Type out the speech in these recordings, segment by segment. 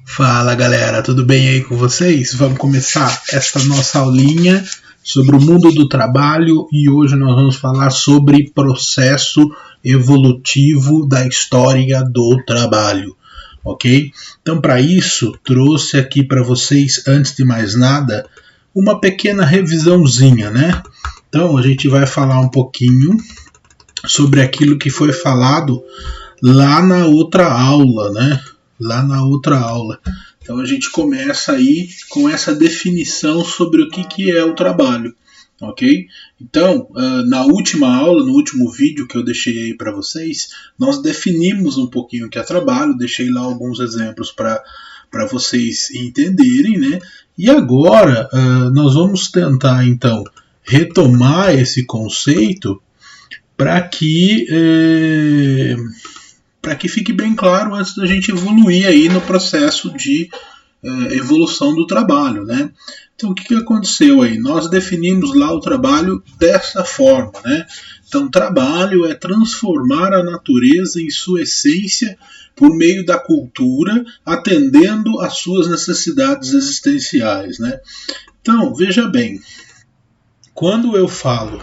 Fala galera, tudo bem aí com vocês? Vamos começar esta nossa aulinha sobre o mundo do trabalho e hoje nós vamos falar sobre processo evolutivo da história do trabalho, ok? Então para isso trouxe aqui para vocês, antes de mais nada, uma pequena revisãozinha, né? Então a gente vai falar um pouquinho sobre aquilo que foi falado lá na outra aula, né? Então a gente começa aí com essa definição sobre o que é o trabalho, ok? Então, na última aula, no último vídeo que eu deixei aí para vocês, nós definimos um pouquinho o que é trabalho, deixei lá alguns exemplos para vocês entenderem, né? E agora nós vamos tentar então retomar esse conceito para que fique bem claro antes da gente evoluir aí no processo de evolução do trabalho, né? Então o que aconteceu aí? Nós definimos lá o trabalho dessa forma, né? Então trabalho é transformar a natureza em sua essência por meio da cultura, atendendo às suas necessidades existenciais, né? Então veja bem, quando eu falo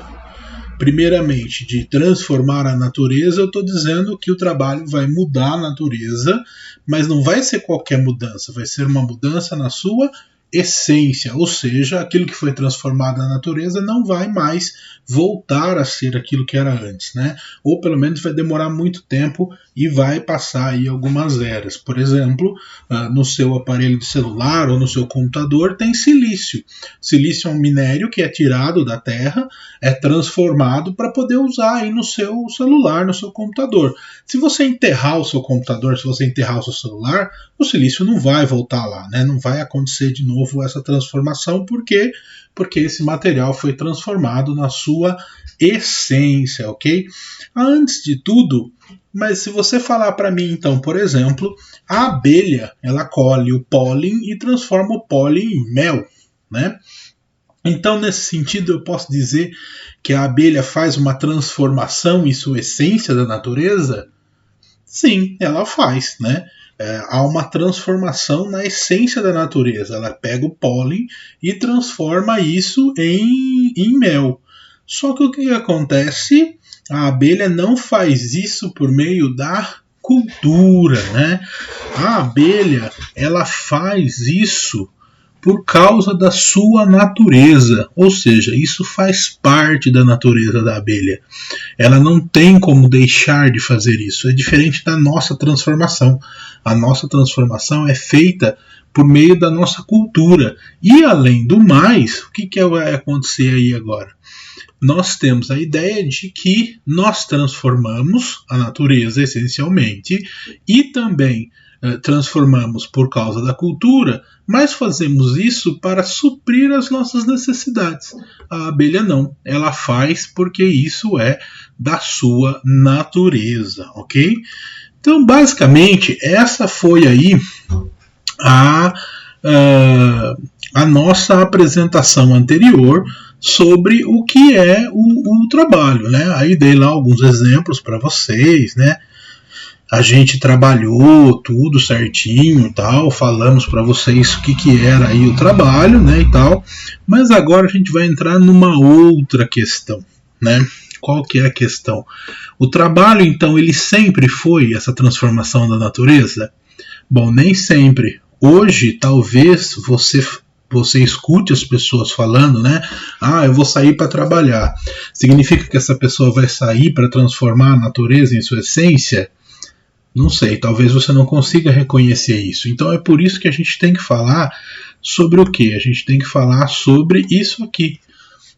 primeiramente de transformar a natureza, eu estou dizendo que o trabalho vai mudar a natureza, mas não vai ser qualquer mudança, vai ser uma mudança na sua essência, ou seja, aquilo que foi transformado na natureza não vai mais voltar a ser aquilo que era antes, né? Ou pelo menos vai demorar muito tempo e vai passar aí algumas eras. Por exemplo, no seu aparelho de celular ou no seu computador tem silício. Silício é um minério que é tirado da terra, é transformado para poder usar aí no seu celular, no seu computador. Se você enterrar o seu computador, se você enterrar o seu celular, o silício não vai voltar lá, né? Não vai acontecer de novo essa transformação, porque esse material foi transformado na sua essência, ok? Antes de tudo, mas se você falar para mim, então, por exemplo, a abelha, ela colhe o pólen e transforma o pólen em mel, né? Então, nesse sentido, eu posso dizer que a abelha faz uma transformação em sua essência da natureza? Sim, ela faz, né? Há uma transformação na essência da natureza. Ela pega o pólen e transforma isso em mel. Só que o que acontece? A abelha não faz isso por meio da cultura, né? A abelha, ela faz isso por causa da sua natureza, ou seja, isso faz parte da natureza da abelha. Ela não tem como deixar de fazer isso. É diferente da nossa transformação. A nossa transformação é feita por meio da nossa cultura. E além do mais, o que vai acontecer aí agora? Nós temos a ideia de que nós transformamos a natureza essencialmente e também transformamos por causa da cultura, mas fazemos isso para suprir as nossas necessidades. A abelha não, ela faz porque isso é da sua natureza, ok? Então, basicamente, essa foi aí a nossa apresentação anterior sobre o que é o trabalho, né? Aí dei lá alguns exemplos para vocês, né? A gente trabalhou tudo certinho, tal, falamos para vocês o que era aí o trabalho, né, e tal. Mas agora a gente vai entrar numa outra questão, né? Qual que é a questão? O trabalho, então, ele sempre foi essa transformação da natureza? Bom, nem sempre. Hoje, talvez você escute as pessoas falando, né? Eu vou sair para trabalhar. Significa que essa pessoa vai sair para transformar a natureza em sua essência? Não sei, talvez você não consiga reconhecer isso. Então é por isso que a gente tem que falar sobre o quê? A gente tem que falar sobre isso aqui,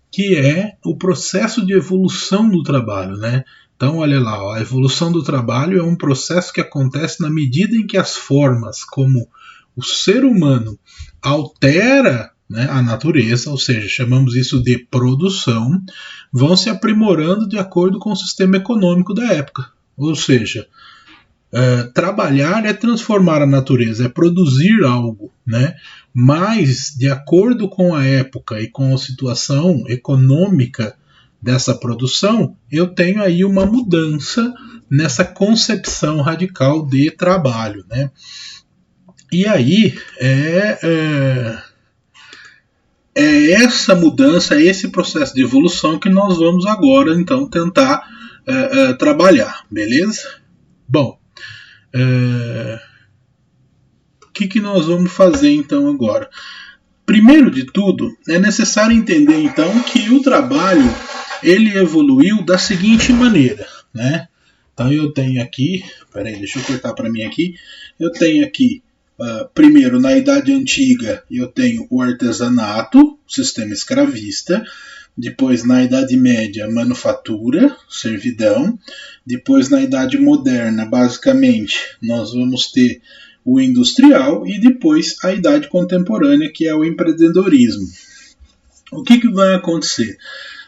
que é o processo de evolução do trabalho, né? Então olha lá, a evolução do trabalho é um processo que acontece na medida em que as formas como o ser humano altera, né, a natureza, ou seja, chamamos isso de produção, vão se aprimorando de acordo com o sistema econômico da época. Ou seja, trabalhar é transformar a natureza, é produzir algo, né? Mas, de acordo com a época e com a situação econômica dessa produção, eu tenho aí uma mudança nessa concepção radical de trabalho, né? E aí é essa mudança, é esse processo de evolução que nós vamos agora então tentar trabalhar, beleza? Bom, o que nós vamos fazer então agora? Primeiro de tudo, é necessário entender então que o trabalho ele evoluiu da seguinte maneira, né? Então eu tenho aqui, peraí, deixa eu cortar para mim aqui. Eu tenho aqui, primeiro na Idade Antiga, eu tenho o artesanato, sistema escravista. Depois na Idade Média, manufatura, servidão. Depois na Idade Moderna, basicamente, nós vamos ter o industrial e depois a Idade Contemporânea, que é o empreendedorismo. O que vai acontecer?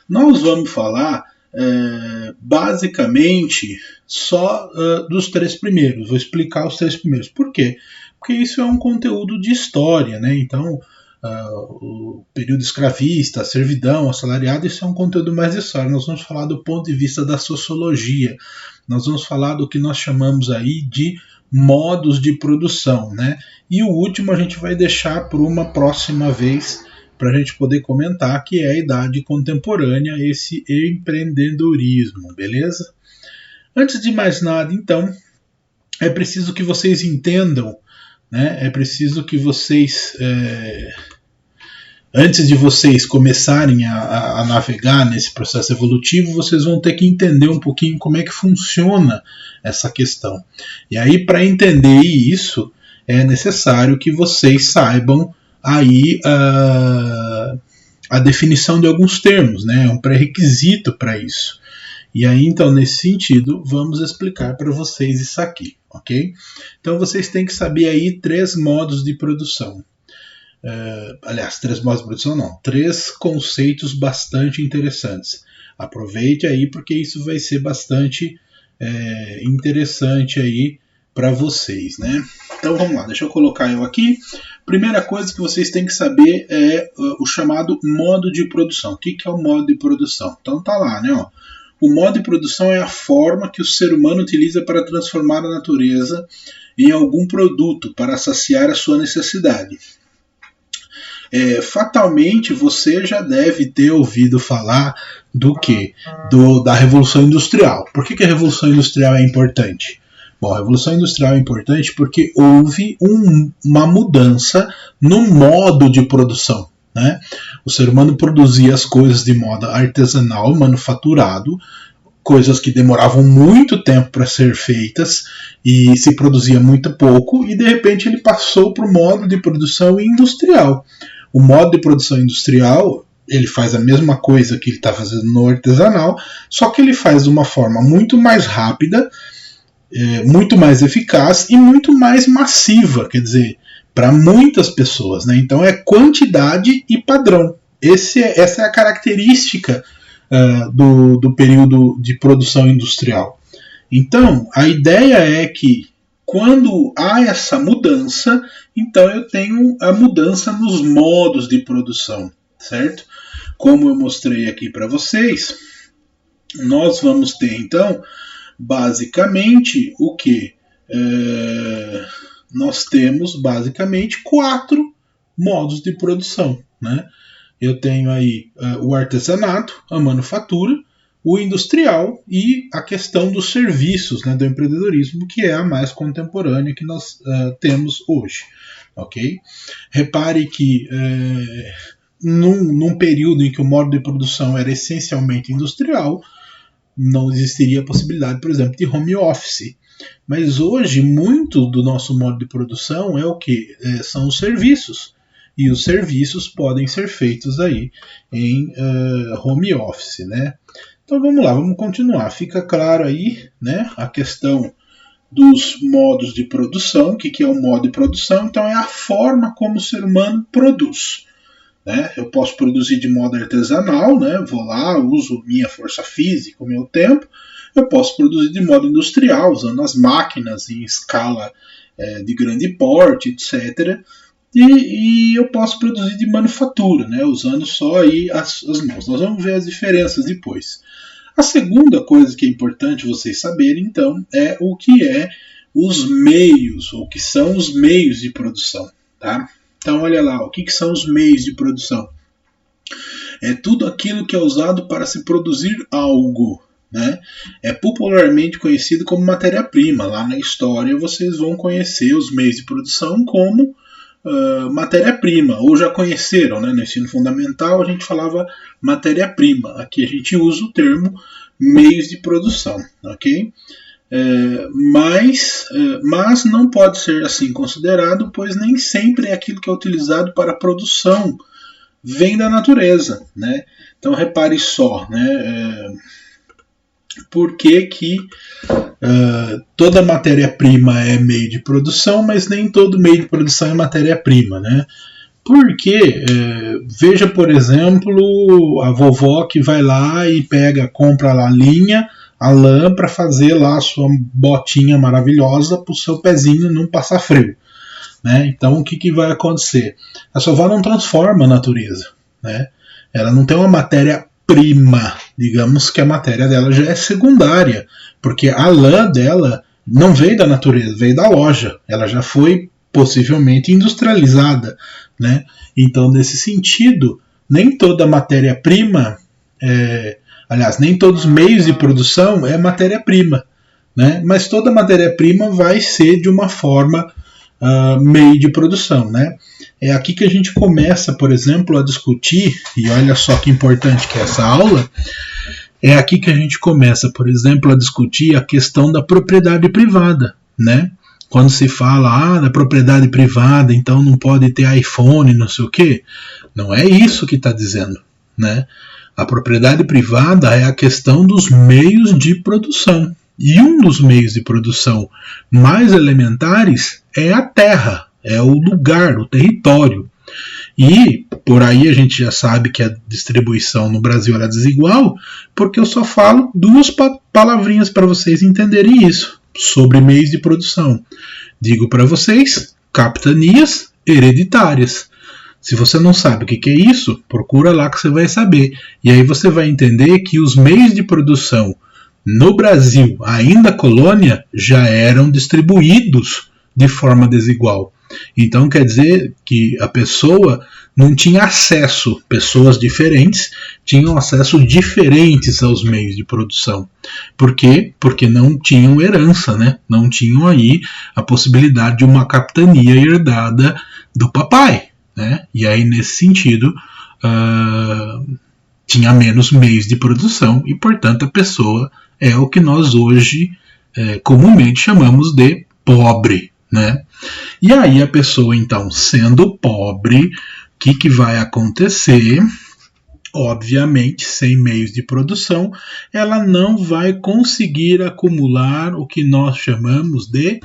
Nós vamos falar basicamente só dos três primeiros. Vou explicar os três primeiros. Por quê? Porque isso é um conteúdo de história, né? Então, o período escravista, a servidão, o assalariado, isso é um conteúdo mais de história. Nós vamos falar do ponto de vista da sociologia. Nós vamos falar do que nós chamamos aí de modos de produção, né? E o último a gente vai deixar para uma próxima vez, para a gente poder comentar, que é a Idade Contemporânea, esse empreendedorismo, beleza? Antes de mais nada, então, é preciso que vocês entendam, né? É preciso que vocês, antes de vocês começarem a navegar nesse processo evolutivo, vocês vão ter que entender um pouquinho como é que funciona essa questão. E aí, para entender isso, é necessário que vocês saibam aí a definição de alguns termos, né? É um pré-requisito para isso. E aí, então, nesse sentido, vamos explicar para vocês isso aqui, ok? Então, vocês têm que saber aí 3 modos de produção. Aliás, 3 modos de produção não, 3 conceitos bastante interessantes. Aproveite aí, porque isso vai ser bastante interessante aí para vocês, né? Então vamos lá, deixa eu colocar eu aqui. Primeira coisa que vocês têm que saber é o chamado modo de produção. O que é o modo de produção? Então tá lá, né? Ó. O modo de produção é a forma que o ser humano utiliza para transformar a natureza em algum produto para saciar a sua necessidade. Fatalmente você já deve ter ouvido falar do que? Da Revolução Industrial. Por que a Revolução Industrial é importante? Bom, a Revolução Industrial é importante porque houve uma mudança no modo de produção, né? O ser humano produzia as coisas de modo artesanal, manufaturado, coisas que demoravam muito tempo para ser feitas e se produzia muito pouco, e de repente ele passou para o modo de produção industrial. O modo de produção industrial, ele faz a mesma coisa que ele está fazendo no artesanal, só que ele faz de uma forma muito mais rápida, muito mais eficaz e muito mais massiva, quer dizer, para muitas pessoas, né? Então é quantidade e padrão. Essa é a característica do período de produção industrial. Então, a ideia é que quando há essa mudança, então eu tenho a mudança nos modos de produção, certo? Como eu mostrei aqui para vocês, nós vamos ter então, basicamente, o que? Nós temos basicamente 4 modos de produção, né? Eu tenho aí o artesanato, a manufatura, o industrial e a questão dos serviços, né, do empreendedorismo, que é a mais contemporânea que nós temos hoje. Okay? Repare que num período em que o modo de produção era essencialmente industrial, não existiria a possibilidade, por exemplo, de home office. Mas hoje, muito do nosso modo de produção é o que? São os serviços. E os serviços podem ser feitos aí em home office, né? Então vamos lá, vamos continuar. Fica claro aí, né, a questão dos modos de produção. O que é o modo de produção? Então é a forma como o ser humano produz. Né? Eu posso produzir de modo artesanal, né? Vou lá, uso minha força física, o meu tempo. Eu posso produzir de modo industrial, usando as máquinas em escala de grande porte, etc. e eu posso produzir de manufatura, né, usando só aí as mãos. Nós vamos ver as diferenças depois. A segunda coisa que é importante vocês saberem, então, é o que é os meios, ou que são os meios de produção. Tá? Então, olha lá, o que são os meios de produção? É tudo aquilo que é usado para se produzir algo. Né? É popularmente conhecido como matéria-prima. Lá na história vocês vão conhecer os meios de produção como matéria-prima, ou já conheceram, né? No ensino fundamental a gente falava matéria-prima. Aqui a gente usa o termo meios de produção, ok? Mas não pode ser assim considerado, pois nem sempre é aquilo que é utilizado para a produção vem da natureza, né? Então repare só, né? Por que toda matéria-prima é meio de produção, mas nem todo meio de produção é matéria-prima, né? Porque, veja, por exemplo, a vovó que vai lá e compra lá a linha, a lã, para fazer lá a sua botinha maravilhosa para o seu pezinho não passar frio. Né? Então, o que vai acontecer? A sua avó não transforma a natureza. Né? Ela não tem uma matéria-prima. Digamos que a matéria dela já é secundária, porque a lã dela não veio da natureza, veio da loja. Ela já foi possivelmente industrializada. Né? Então, nesse sentido, nem toda matéria-prima, aliás, nem todos os meios de produção é matéria-prima. Né? Mas toda matéria-prima vai ser de uma forma meio de produção. Né? É aqui que a gente começa, por exemplo, a discutir, e olha só que importante que é essa aula, é aqui que a gente começa, por exemplo, a discutir a questão da propriedade privada. Né? Quando se fala da propriedade privada, então não pode ter iPhone, não sei o quê. Não é isso que está dizendo. Né? A propriedade privada é a questão dos meios de produção. E um dos meios de produção mais elementares é a terra, é o lugar, o território. E por aí a gente já sabe que a distribuição no Brasil era desigual, porque eu só falo duas palavrinhas para vocês entenderem isso. Sobre meios de produção. Digo para vocês, capitanias hereditárias. Se você não sabe o que é isso, procura lá que você vai saber. E aí você vai entender que os meios de produção no Brasil, ainda colônia, já eram distribuídos de forma desigual. Então quer dizer que a pessoa não tinha acesso, pessoas diferentes tinham acesso diferentes aos meios de produção. Por quê? Porque não tinham herança, né? Não tinham aí a possibilidade de uma capitania herdada do papai. Né? E aí, nesse sentido, tinha menos meios de produção e, portanto, a pessoa é o que nós hoje comumente chamamos de pobre. Né? E aí a pessoa, então, sendo pobre, o que vai acontecer? Obviamente, sem meios de produção, ela não vai conseguir acumular o que nós chamamos de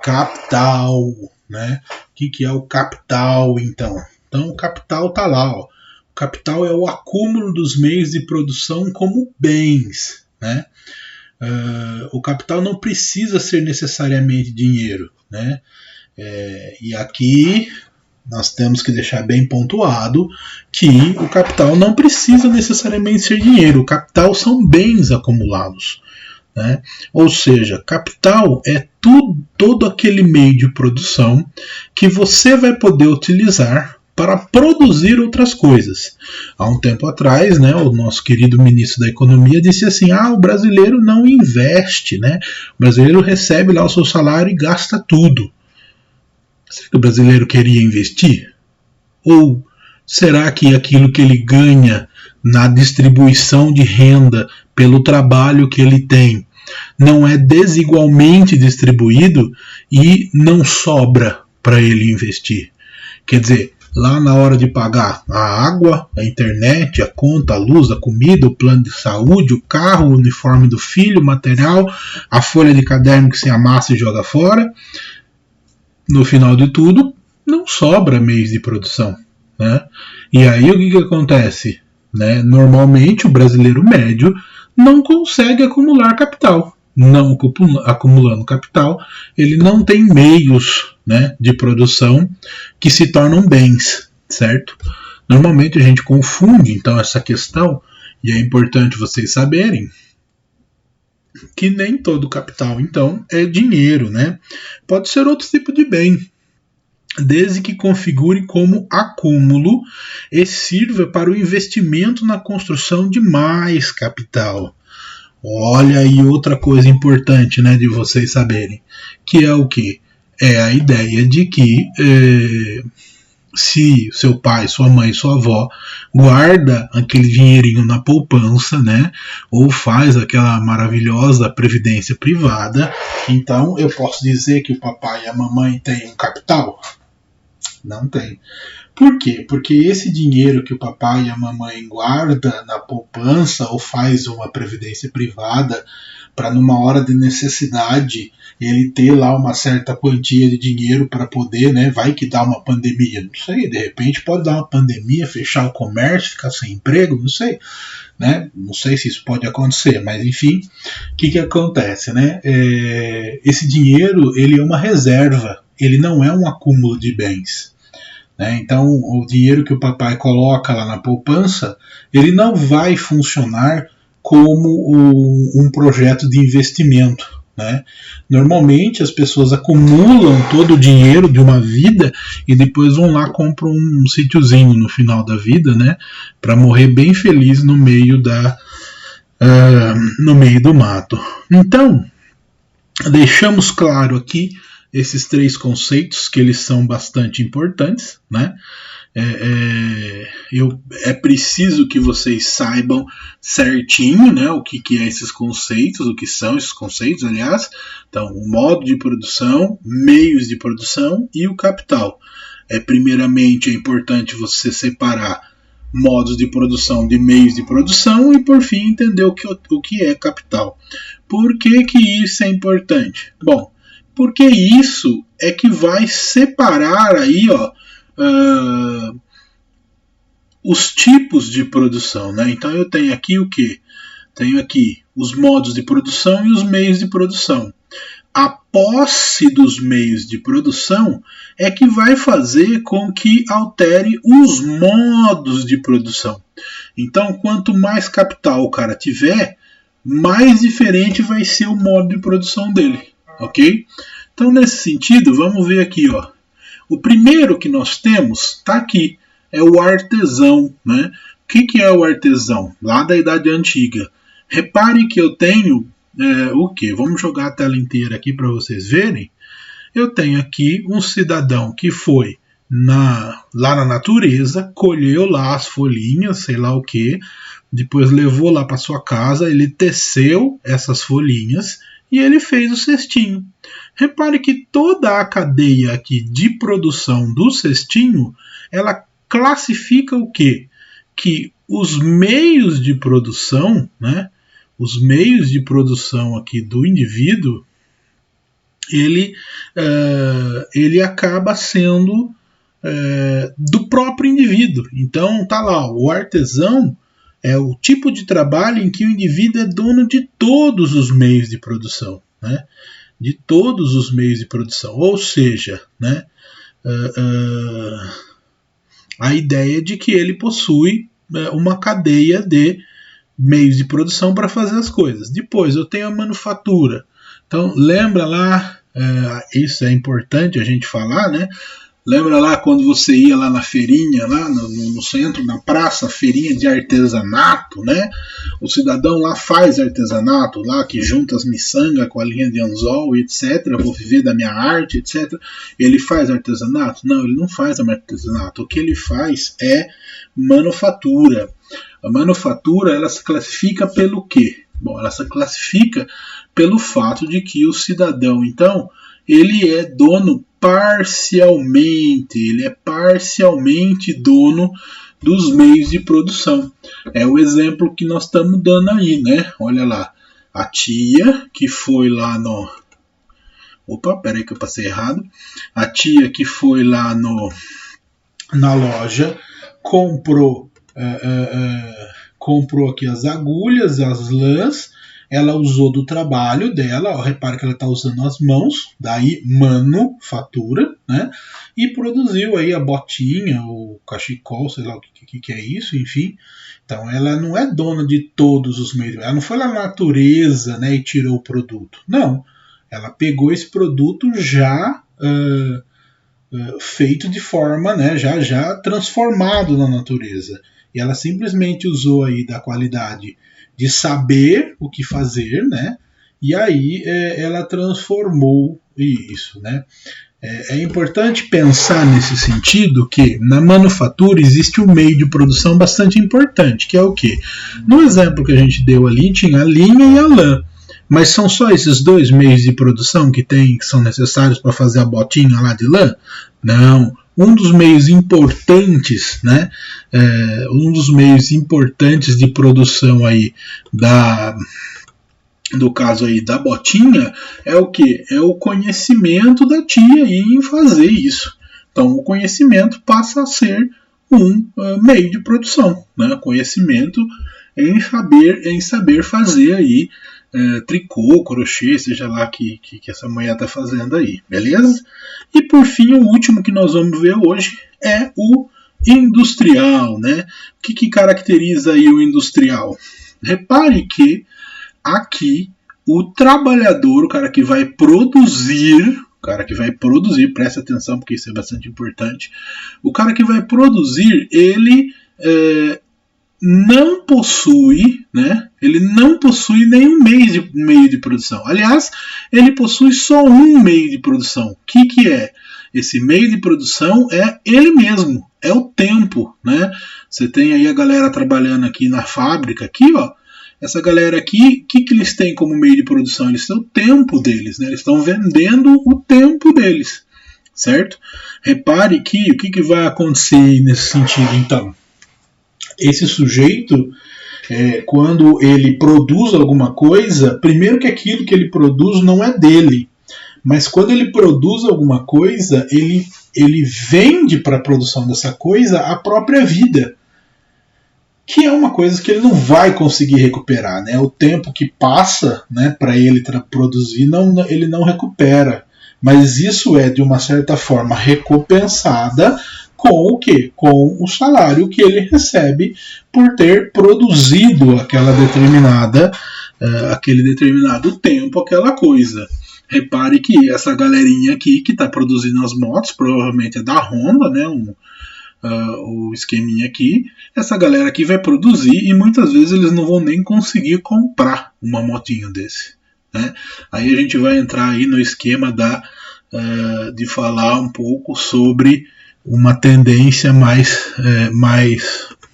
capital. Né? O que é o capital, então? Então, o capital está lá. Ó. O capital é o acúmulo dos meios de produção como bens. Né? O capital não precisa ser necessariamente dinheiro. Né? E aqui nós temos que deixar bem pontuado que o capital não precisa necessariamente ser dinheiro. O capital são bens acumulados. Né? Ou seja, capital é todo aquele meio de produção que você vai poder utilizar para produzir outras coisas. Há um tempo atrás, né, o nosso querido ministro da Economia disse assim, o brasileiro não investe, né? O brasileiro recebe lá o seu salário e gasta tudo. Será que o brasileiro queria investir? Ou será que aquilo que ele ganha na distribuição de renda pelo trabalho que ele tem não é desigualmente distribuído e não sobra para ele investir? Quer dizer, lá na hora de pagar a água, a internet, a conta, a luz, a comida, o plano de saúde, o carro, o uniforme do filho, o material, a folha de caderno que se amassa e joga fora, no final de tudo, não sobra meios de produção. Né? E aí o que acontece? Né? Normalmente o brasileiro médio não consegue acumular capital. Não acumulando capital, ele não tem meios né, de produção que se tornam bens, certo? Normalmente a gente confunde então essa questão, e é importante vocês saberem que nem todo capital então é dinheiro, né? Pode ser outro tipo de bem, desde que configure como acúmulo e sirva para o investimento na construção de mais capital. Olha aí outra coisa importante, né, de vocês saberem, que é o que? É a ideia de que se seu pai, sua mãe, sua avó guarda aquele dinheirinho na poupança, né, ou faz aquela maravilhosa previdência privada, então eu posso dizer que o papai e a mamãe têm um capital? Não tem. Por quê? Porque esse dinheiro que o papai e a mamãe guarda na poupança ou faz uma previdência privada para numa hora de necessidade ele ter lá uma certa quantia de dinheiro para poder, né? Vai que dá uma pandemia, não sei, de repente pode dar uma pandemia, fechar o comércio, ficar sem emprego, não sei, né? Não sei se isso pode acontecer, mas enfim, o que acontece, né? Esse dinheiro ele é uma reserva, ele não é um acúmulo de bens. Né? Então, o dinheiro que o papai coloca lá na poupança, ele não vai funcionar como um projeto de investimento. Né? Normalmente as pessoas acumulam todo o dinheiro de uma vida e depois vão lá compram um sítiozinho no final da vida, né? Para morrer bem feliz no meio no meio do mato. Então, deixamos claro aqui esses três conceitos, que eles são bastante importantes, né? É preciso que vocês saibam certinho, né, o que é esses conceitos, o que são esses conceitos, aliás. Então, o modo de produção, meios de produção e o capital. Primeiramente, é importante você separar modos de produção de meios de produção e, por fim, entender o que é capital. Por que isso é importante? Bom, porque isso é que vai separar aí, os tipos de produção, né? Então eu tenho aqui o que? Tenho aqui os modos de produção e os meios de produção. A posse dos meios de produção é que vai fazer com que altere os modos de produção. Então, quanto mais capital o cara tiver, mais diferente vai ser o modo de produção dele, ok? Então, nesse sentido, vamos ver aqui, ó. O primeiro que nós temos está aqui, é o artesão, né? O que é o artesão? Lá da Idade Antiga. Repare que eu tenho o que? Vamos jogar a tela inteira aqui para vocês verem. Eu tenho aqui um cidadão que foi lá na natureza, colheu lá as folhinhas, sei lá o que, depois levou lá para sua casa, ele teceu essas folhinhas e ele fez o cestinho. Repare que toda a cadeia aqui de produção do cestinho, ela classifica o quê? Que os meios de produção, né? Os meios de produção aqui do indivíduo, ele acaba sendo do próprio indivíduo. Então tá lá, o artesão é o tipo de trabalho em que o indivíduo é dono de todos os meios de produção, né? De todos os meios de produção, ou seja, né? A ideia de que ele possui uma cadeia de meios de produção para fazer as coisas. Depois eu tenho a manufatura. Então lembra lá, isso é importante a gente falar, né? Lembra lá quando você ia lá na feirinha, lá no centro, na praça, feirinha de artesanato, né? O cidadão lá faz artesanato, lá que junta as miçangas com a linha de anzol, etc. Vou viver da minha arte, etc. Ele faz artesanato? Não, ele não faz artesanato. O que ele faz é manufatura. A manufatura, ela se classifica pelo quê? Bom, ela se classifica pelo fato de que o cidadão, então, ele é dono parcialmente, ele é parcialmente dono dos meios de produção. É o exemplo que nós estamos dando aí, né? Olha lá, a tia que foi lá no... Opa, peraí que eu passei errado. A tia que foi lá na loja, comprou aqui as agulhas, as lãs, ela usou do trabalho dela, repare que ela está usando as mãos, daí manufatura, né? E produziu aí a botinha, o cachecol, sei lá o que é isso, enfim. Então ela não é dona de todos os meios, ela não foi na natureza, né, e tirou o produto. Não, ela pegou esse produto já feito de forma, né, já transformado na natureza. E ela simplesmente usou aí da qualidade de saber o que fazer, né? E aí ela transformou isso, né? É importante pensar nesse sentido que na manufatura existe um meio de produção bastante importante, que é o quê? No exemplo que a gente deu ali, tinha a linha e a lã. Mas são só esses dois meios de produção que são necessários para fazer a botinha lá de lã? Não. Um dos meios importantes, né? Um dos meios importantes de produção aí do caso aí da botinha é o que? É o conhecimento da tia aí em fazer isso. Então o conhecimento passa a ser um meio de produção, né? Conhecimento em saber fazer aí tricô, crochê, seja lá que essa mulher está fazendo aí, beleza? E por fim, o último que nós vamos ver hoje é o industrial, né? O que caracteriza aí o industrial? Repare que aqui o trabalhador, o cara que vai produzir, presta atenção porque isso é bastante importante, o cara que vai produzir, ele não possui, né? Ele não possui nenhum meio de produção. Aliás, ele possui só um meio de produção. O que é? Esse meio de produção é ele mesmo, é o tempo, né? Você tem aí a galera trabalhando aqui na fábrica, aqui, ó. Essa galera aqui, o que eles têm como meio de produção? Eles têm o tempo deles, né? Eles estão vendendo o tempo deles, certo? Repare que o que vai acontecer nesse sentido, então? Esse sujeito, quando ele produz alguma coisa, primeiro que aquilo que ele produz não é dele, mas quando ele produz alguma coisa, ele vende para a produção dessa coisa a própria vida, que é uma coisa que ele não vai conseguir recuperar, né? O tempo que passa, né, para ele produzir, ele não recupera, mas isso é de uma certa forma recompensada com o quê? Com o salário que ele recebe por ter produzido aquele determinado tempo, aquela coisa. Repare que essa galerinha aqui que está produzindo as motos, provavelmente é da Honda, né? O esqueminha aqui, essa galera aqui vai produzir e muitas vezes eles não vão nem conseguir comprar uma motinho desse, né? Aí a gente vai entrar aí no esquema de falar um pouco sobre uma tendência mais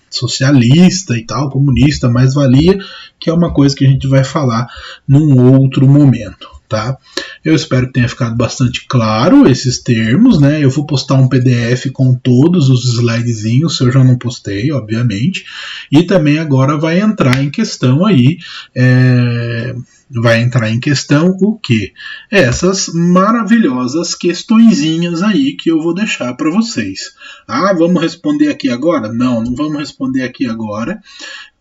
socialista e tal, comunista, mais-valia, que é uma coisa que a gente vai falar num outro momento, tá? Eu espero que tenha ficado bastante claro esses termos, né? Eu vou postar um PDF com todos os slidezinhos, se eu já não postei, obviamente, e também agora vai entrar em questão aí, o quê? Essas maravilhosas questõezinhas aí que eu vou deixar para vocês. Ah, vamos responder aqui agora? Não vamos responder aqui agora.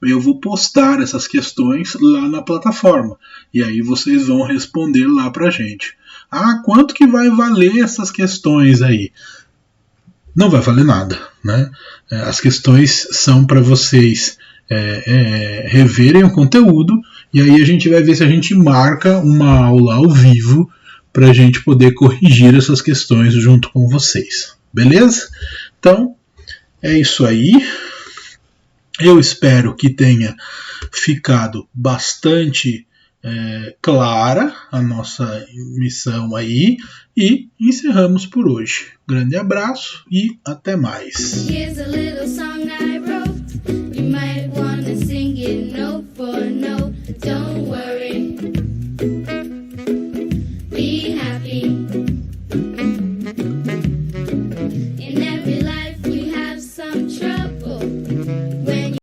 Eu vou postar essas questões lá na plataforma. E aí vocês vão responder lá pra gente. Ah, quanto que vai valer essas questões aí? Não vai valer nada, né? As questões são para vocês reverem o conteúdo, e aí a gente vai ver se a gente marca uma aula ao vivo para a gente poder corrigir essas questões junto com vocês. Beleza? Então, é isso aí. Eu espero que tenha ficado bastante clara a nossa missão aí, e encerramos por hoje. Grande abraço e até mais.